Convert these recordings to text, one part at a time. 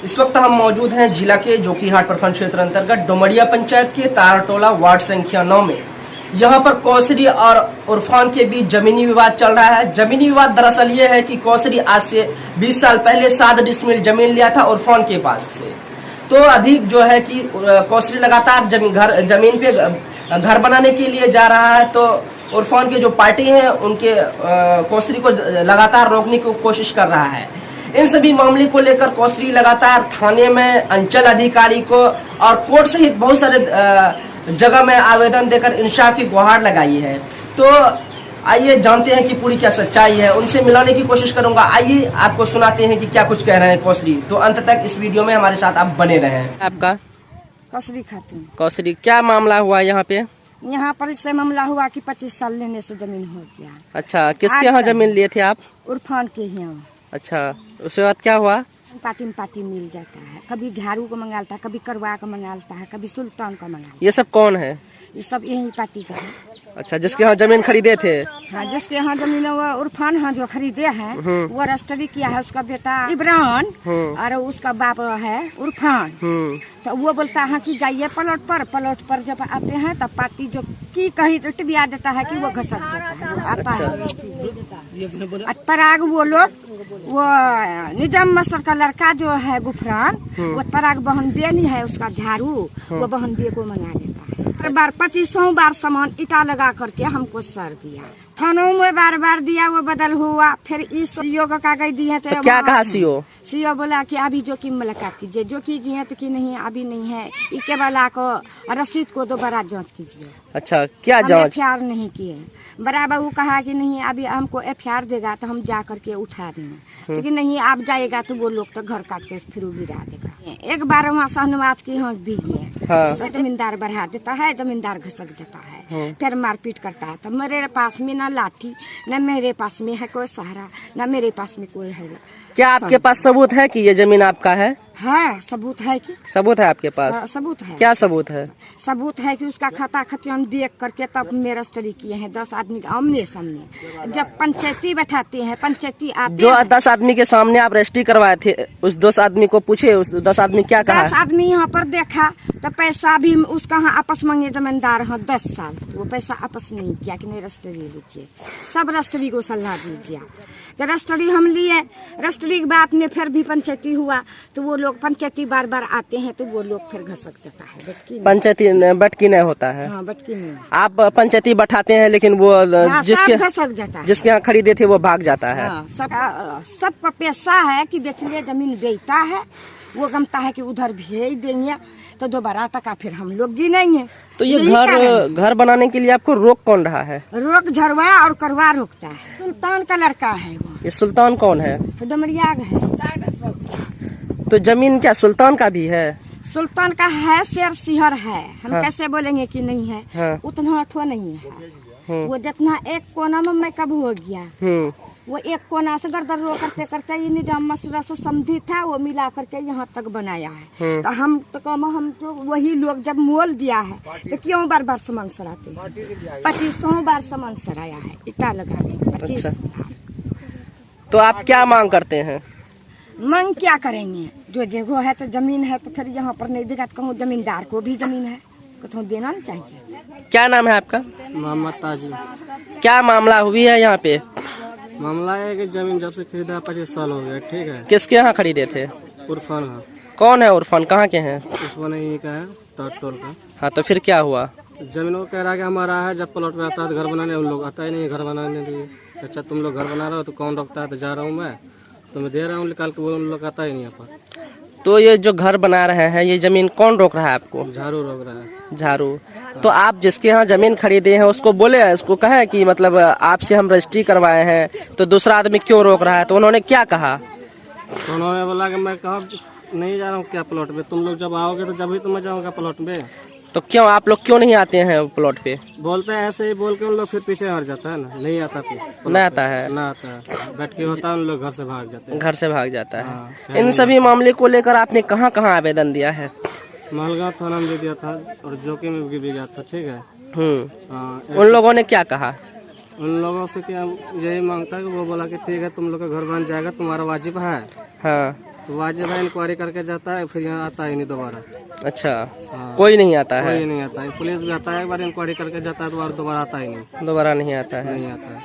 इस वक्त हम मौजूद हैं जिला के जोकीहाट प्रखंड क्षेत्र अंतर्गत डोमरिया पंचायत के तारटोला वार्ड संख्या 9 में। यहाँ पर कौसरी और उरफान के बीच जमीनी विवाद चल रहा है। जमीनी विवाद दरअसल ये है कि कौसरी आज से 20 साल पहले 7 डिसमिल जमीन लिया था उरफान के पास से। तो अभी जो है कि कौसरी लगातार जमीन पे घर बनाने के लिए जा रहा है, तो उरफान के जो पार्टी है उनके कौसरी को लगातार रोकने की कोशिश कर रहा है। इन सभी मामले को लेकर कौसरी लगातार थाने में, अंचल अधिकारी को और कोर्ट सहित बहुत सारे जगह में आवेदन देकर इंसाफ की गुहार लगाई है। तो आइए जानते हैं कि पूरी क्या सच्चाई है, उनसे मिलाने की कोशिश करूंगा। आइए आपको सुनाते हैं कि क्या कुछ कह रहे हैं कौसरी। तो अंत तक इस वीडियो में हमारे साथ आप बने रहें। आपका कौसरी खातून। कौसरी, क्या मामला हुआ यहाँ पे? यहाँ पर इससे मामला हुआ कि 25 साल लेने से जमीन हो गया। अच्छा, किसके यहाँ जमीन लिए थे आप? उरफान के यहाँ। अच्छा, उसके बाद क्या हुआ? पार्टी में पार्टी मिल जाता है, कभी झाड़ू को मंगाता है, कभी करवा को मंगाता है, कभी सुल्तान को मंगाता ये सब कौन है? है। ये सब यही पार्टी का है। अच्छा, जिसके यहाँ जमीन खरीदे थे? हाँ, जिसके यहाँ जमीन वो उरफान हाँ जो खरीदे हैं वो रजिस्ट्री किया है, उसका बेटा इब्रान और उसका बाप है उरफान। तो वो बोलता है कि जाइए प्लॉट पर जब आते हैं तब पार्टी जो की कही तो टिबिया देता है कि वो घसक जाता है, वो आता है। तराग वो लोग वो निजाम मास्टर का लड़का जो है गुफरान, वो तराग बहन बेनी है, उसका झाड़ू वो बहन बे को मंगा देता है। हर बार 2500 बार सामान ईटा लगा करके हमको सर दिया, थानों में बार दिया, वो बदल हुआ। फिर इस सीओ का कागज दिए तो क्या कहा सीओ? सीओ बोला कि अभी जो की मुलाकात कीजिए, जो की गई तो की नहीं, अभी नहीं है, इके वाला को रसीद को दोबारा जांच कीजिए। अच्छा, क्या जांच? एफआईआर नहीं किए। बड़ा बहू कहा कि नहीं, अभी हमको एफआईआर देगा तो हम जा करके उठा देंगे, लेकिन नहीं आप जाएगा तो वो लोग तो घर काट के फिर गिरा देगा। एक बार वहाँ शहनवाज की यहाँ भी गए, तो जमींदार बढ़ा देता है, जमींदार घसक जाता है, फिर मारपीट करता है। तो मेरे पास में ना लाठी, न मेरे पास में है कोई सहारा, न मेरे पास में कोई है। क्या आपके पास सबूत है कि ये जमीन आपका है? हाँ, सबूत है कि सबूत है आपके पास? सबूत है। क्या सबूत है? सबूत है कि उसका खाता खतियान देख करके तब मेरा स्टडी किए हैं 10 आदमी के आमने सामने। जब पंचायती बैठाते हैं, पंचायती आते जो 10 आदमी के सामने आप रजिस्ट्री करवाए थे, उस 10 आदमी को पूछे, उस 10 आदमी क्या कहा? 10 आदमी यहाँ पर देखा तो पैसा भी उसका हाँ आपस मांगे जमींदार हाँ 10 साल, वो पैसा आपस नहीं किया कि नहीं रजिस्ट्री लीजिए, सब रजिस्ट्री को सलाह दीजिए। तो रजिस्ट्री हम लिए, रजिस्ट्री के बाद में फिर भी पंचायती हुआ तो वो लोग पंचायती बार आते हैं तो वो लोग फिर घसक जाता है। पंचायती बटकी नहीं होता है। हाँ, बटकी नहीं। आप पंचायती बैठाते हैं, लेकिन वो जिसके घसक जाता है, जिसके यहाँ खरीदे थे वो भाग जाता है। हाँ, सबका पैसा है कि बेचले जमीन बेचता है, वो गमता है कि उधर भेज देंगे तो दोबारा टका फिर हम लोग गिनेंगे। तो ये घर बनाने के लिए आपको रोक कौन रहा है? रोक झरवा और करवा रोकता है। सुल्तान का लड़का है वो। ये सुल्तान कौन है? डमरिया है। तो जमीन क्या सुल्तान का भी है? सुल्तान का है, शेर सिहर है, हम कैसे बोलेंगे कि नहीं है? हाँ। उतना अठवा नहीं है। वो जितना एक कोना में मैं कब हो गया, वो एक कोना से दर करते करते ये निजाम मसूरा से समझी था, वो मिला करके यहाँ तक बनाया है। तो हम तो वही लोग जब मोल दिया है तो क्यों बार सामान सराते? 2500 बार सामान सराया है, इटा लगा के 25। तो आप क्या मांग करते हैं? मांग क्या करेंगे? जो जगह है तो जमीन है, तो फिर यहाँ पर नहीं देगा तो कहूँ जमींदार को भी जमीन है, कहूँ देना नहीं चाहिए। क्या नाम है आपका? मोहम्मद ताजी। क्या मामला हुई है यहाँ पे? मामला है कि जमीन जब से खरीदा 25 साल हो गया, ठीक है। किसके यहाँ खरीदे थे? उरफान है। कौन है उरफान, कहाँ के हैं? उरफान यही का है, टोल का। हाँ, तो फिर क्या हुआ? जमीन वो कह रहा है कि हमारा है, जब प्लॉट पे आता है तो घर बनाने, उन लोग आता ही नहीं घर बनाने के लिए। अच्छा, तुम लोग घर बना रहे हो तो कौन रोकता है? तो जा रहा हूँ मैं, तो मैं दे रहा हूँ निकाल के, वो उन लोग आता ही नहीं यहाँ पर। तो ये जो घर बना रहे हैं, ये जमीन कौन रोक रहा है आपको? झाड़ू रोक रहा है। झाड़ू। तो आप जिसके यहाँ जमीन खरीदे हैं उसको बोले, उसको कहे कि मतलब आपसे हम रजिस्ट्री करवाए हैं, तो दूसरा आदमी क्यों रोक रहा है? तो उन्होंने क्या कहा? तो उन्होंने बोला कि मैं कहा नहीं जा रहा हूँ क्या प्लॉट पे, तुम लोग जब आओगे तो जब ही तो मैं जाऊँगा प्लॉट पे। तो क्यों आप लोग क्यों नहीं आते हैं प्लॉट पे? बोलते हैं ऐसे ही बोल के, उन लोग फिर पीछे हट जाता है ना, नहीं आता फिर। नहीं आता है? ना आता है, बैठ के होता है, उन लोग घर से भाग जाते हैं। घर से भाग जाता है। हाँ, इन सभी मामले को लेकर आपने कहाँ आवेदन दिया है? मालगांव थाना में भी दिया था और जोकी में भी गया था, ठीक है। उन लोगों ने क्या कहा? उन लोगों से क्या यही मांगता है कि वो बोला कि ठीक है तुम लोग का घर बन जाएगा, तुम्हारा वाजिब है। हाँ। तो वहाँ जब इंक्वायरी करके जाता है फिर यहाँ आता ही नहीं दोबारा। अच्छा, हाँ। कोई नहीं आता है? कोई नहीं आता है। पुलिस भी आता है, एक बार इंक्वायरी करके जाता है तो दोबारा आता ही नहीं। दोबारा नहीं आता है? नहीं आता है।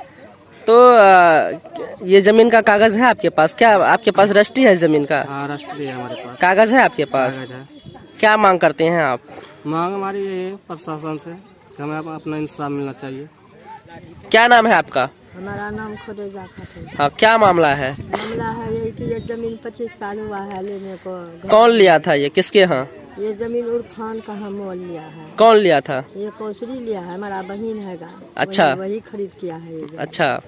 तो ये जमीन का कागज है आपके पास? क्या आपके पास रजिस्ट्री है जमीन का? हाँ, रजिस्ट्री है हमारे पास। कागज है आपके पास? कागज है। क्या मांग करते हैं आप? मांग हमारी ये है प्रशासन से कि हमें अपना इंसाफ मिलना चाहिए। क्या नाम है आपका? हमारा नाम खुदेजा खातून। हाँ, क्या मामला है? मामला है ये कि ये जमीन 25 साल हुआ है लेने को। कौन लिया था ये, किसके यहाँ? ये जमीन उर्फान का हम मोल लिया है। कौन लिया था? ये कौसरी लिया है, हमारा बहन है गा। अच्छा। वही खरीद किया है ये जमीन। अच्छा।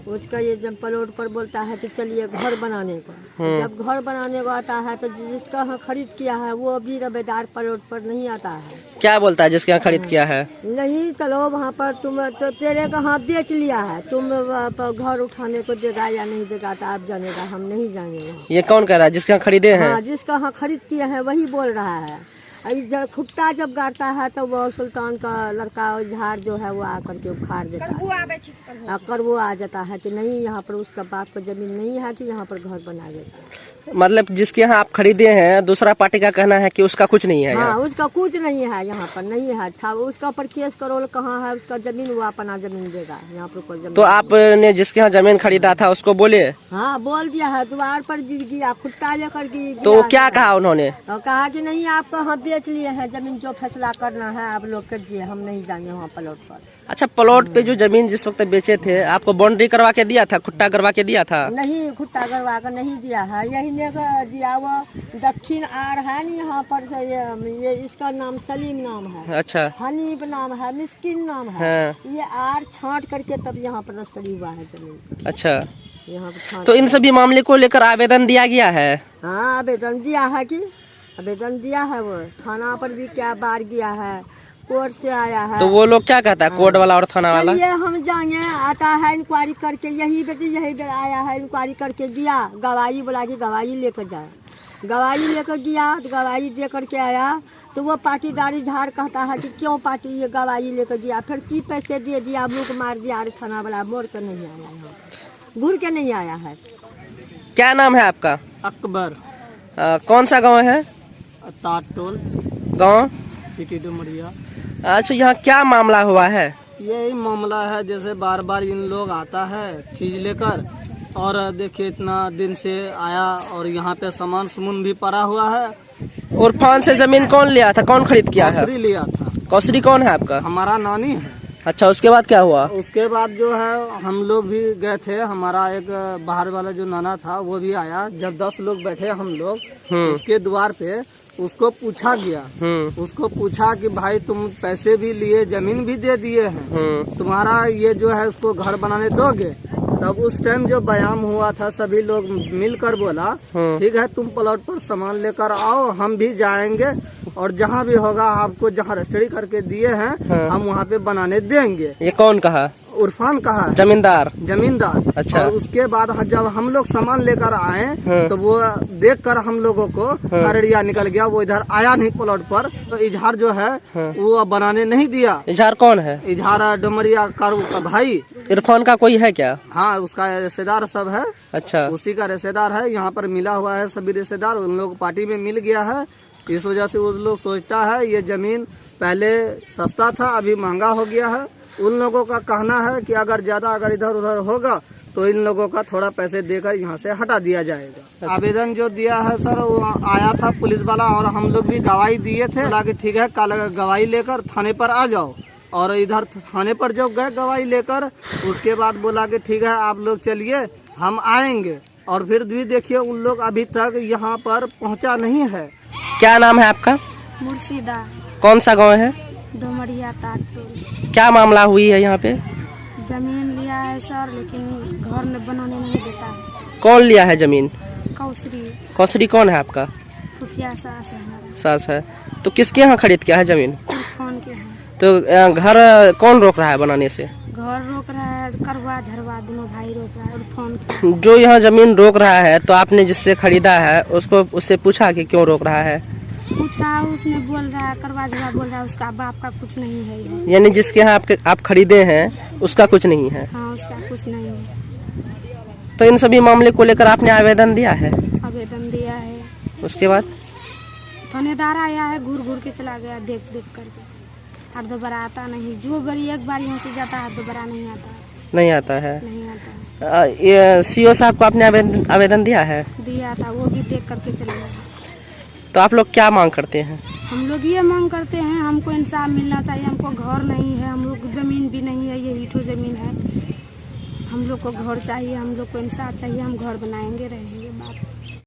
उसका ये जब प्लॉट पर बोलता है कि चलिए घर बनाने को, जब घर बनाने को आता है तो जिसका यहाँ खरीद किया है वो भी रबेदार प्लॉट पर नहीं आता है। क्या बोलता है जिसके यहाँ खरीद किया है? नहीं चलो वहाँ पर तुम तो तेरे का हाँ बेच लिया है, तुम घर उठाने को देगा या नहीं देगा तो आप जानेगा, हम नहीं जानेंगे। ये कौन कह रहा है जिसके यहाँ खरीदे हैं? हाँ, जिसका हाँ खरीद किया है वही बोल रहा है। जब खुट्टा जब गाड़ता है तो वो सुल्तान का लड़का झाड़ जो है वो आकर के उखाड़ देता है, आकर वो आ जाता है कि नहीं यहाँ पर उसका बाप को जमीन नहीं है कि यहाँ पर घर बना देता। मतलब जिसके यहाँ आप खरीदे हैं दूसरा पार्टी का कहना है कि उसका कुछ नहीं है हाँ, यहाँ? उसका कुछ नहीं है यहाँ पर, नहीं है था उसका ऊपर केस करोल कहाँ है उसका जमीन, वो अपना जमीन देगा, यहाँ पर कोई जमीन। तो आपने जिसके यहाँ जमीन खरीदा था उसको बोले? हाँ, बोल दिया है, द्वार पर गिर गया, खुट्टा लेकर गिर तो क्या कहा उन्होंने? और कहा कि नहीं आपको हम बेच लिए हैं जमीन, जो फैसला करना है आप लोग करिए, हम नहीं जाएंगे वहाँ प्लॉट पर। अच्छा, प्लॉट पे जो जमीन जिस वक्त बेचे थे आपको बाउंड्री करवा के दिया था, खुट्टा करवा के दिया था? नहीं, खुट्टा करवा कर नहीं दिया है, यही ने दिया वो दक्षिण आर है नहीं यहाँ पर से ये इसका नाम सलीम नाम है। अच्छा। हनीफ नाम है, मिस्किन नाम है। हाँ। ये आर छांट करके तब यहाँ पर रजिस्ट्री हुआ है जमीन। अच्छा, यहाँ पर छांट। तो इन सभी मामले को लेकर आवेदन दिया गया है? हाँ, आवेदन दिया है कि आवेदन दिया है, वो थाना पर भी क्या बार गया है, कोर्ट से आया है। तो वो लोग क्या कहता है कोर्ट वाला और थाना वाला? ये हम जाएंगे, आता है इंक्वायरी करके, यही बेटी यही बेर आया है, इंक्वायरी करके गया, गवाही बोला कि गवाही लेकर जाए, गवाही लेकर गया तो गवाही दे करके आया तो वो पाटीदारी झाड़ कहता है कि क्यों पार्टी ये गवाही लेकर गया, फिर की पैसे दे दिया, मुख मार दिया, अरे थाना वाला मोड़ कर नहीं आया, यहाँ घूर के नहीं आया है। क्या नाम है आपका? अकबर। कौन सा गांव है? ताटोल गांव डुमरिया। अच्छा, यहाँ क्या मामला हुआ है? यही मामला है, जैसे बार बार इन लोग आता है चीज लेकर, और देखिए इतना दिन से आया और यहाँ पे सामान सुमन भी पड़ा हुआ है। उर्फान से जमीन कौन लिया था, कौन खरीद किया है? कौसरी लिया था। कौसरी कौन है आपका? हमारा नानी है। अच्छा, उसके बाद क्या हुआ? उसके बाद जो है हम लोग भी गए थे, हमारा एक बाहर वाला जो नाना था वो भी आया, जब 10 लोग बैठे हम लोग उसके द्वार पे, उसको पूछा गया, उसको पूछा कि भाई तुम पैसे भी लिए, जमीन भी दे दिए हैं, तुम्हारा ये जो है उसको घर बनाने दोगे? तब उस टाइम जो बयान हुआ था सभी लोग मिलकर बोला ठीक है तुम प्लॉट पर सामान लेकर आओ, हम भी जाएंगे और जहाँ भी होगा आपको जहाँ रजिस्ट्री करके दिए हैं हम वहाँ पे बनाने देंगे। ये कौन कहा? उर्फान कहा, जमींदार। जमींदार। अच्छा। और उसके बाद जब हम लोग सामान लेकर आए तो वो देखकर हम लोगों को अररिया निकल गया, वो इधर आया नहीं प्लॉट पर, तो इजहार जो है वो बनाने नहीं दिया। इजहार कौन है? इजहार डुमरिया का भाई। इरफान का कोई है क्या? हाँ, उसका रिश्तेदार सब है। अच्छा, उसी का रिश्तेदार है, यहाँ पर मिला हुआ है सभी रिश्तेदार, उन लोग पार्टी में मिल गया है, इस वजह से वो लोग सोचता है ये जमीन पहले सस्ता था अभी महंगा हो गया है। उन लोगों का कहना है कि अगर ज्यादा अगर इधर उधर होगा तो इन लोगों का थोड़ा पैसे देकर यहाँ से हटा दिया जाएगा। आवेदन जो दिया है सर, वो आया था पुलिस वाला और हम लोग भी गवाही दिए थे, बोला कि ठीक है कल गवाही लेकर थाने पर आ जाओ, और इधर थाने पर जब गए गवाही लेकर, उसके बाद बोला कि ठीक है आप लोग चलिए हम आएंगे, और फिर भी देखिए उन लोग अभी तक यहाँ पर पहुँचा नहीं है। क्या नाम है आपका? मुर्शिदा। कौन सा गांव है? डुमरिया ताटोल। क्या मामला हुई है यहाँ पे? जमीन लिया है सर, लेकिन घर में बनाने नहीं देता है। कौन लिया है जमीन? कौसरी। कौसरी कौन है आपका? खुफिया सास है हमारा। सास है। तो किसके यहाँ खरीद किया है जमीन? इरफान के हैं। तो घर कौन रोक रहा है बनाने से? घर रोक रहा है, करवा झरवा दोनों भाई रोक रहा है। इरफान के जो यहाँ जमीन रोक रहा है, तो आपने जिससे खरीदा है उसको उससे पूछा कि क्यों रोक रहा है? पूछा, उसने बोल रहा है, करवा झरवा बोल रहा है उसका बाप का कुछ नहीं है। यानी जिसके यहाँ आप खरीदे हैं उसका कुछ नहीं है? हाँ, उसका कुछ नहीं है। तो इन सभी मामले को लेकर आपने आवेदन दिया है? आवेदन दिया उसके बाद थानेदार आया है, घूर घूर के चला गया, देख देख करके। अब दोबारा आता नहीं, जो बड़ी एक बार यहाँ से जाता है दोबारा नहीं आता, नहीं आता है। नहीं आता। ये सीओ साहब को आपने आवेदन दिया है? दिया था, वो भी देख करके चले गए। तो आप लोग क्या मांग करते हैं? हम लोग ये मांग करते हैं, हमको इंसाफ मिलना चाहिए। हमको घर नहीं है, हम लोग जमीन भी नहीं है, ये ईंटों जमीन है। हम लोग को घर चाहिए, हम लोग को इंसाफ चाहिए। हम घर बनाएंगे, रहेंगे। बात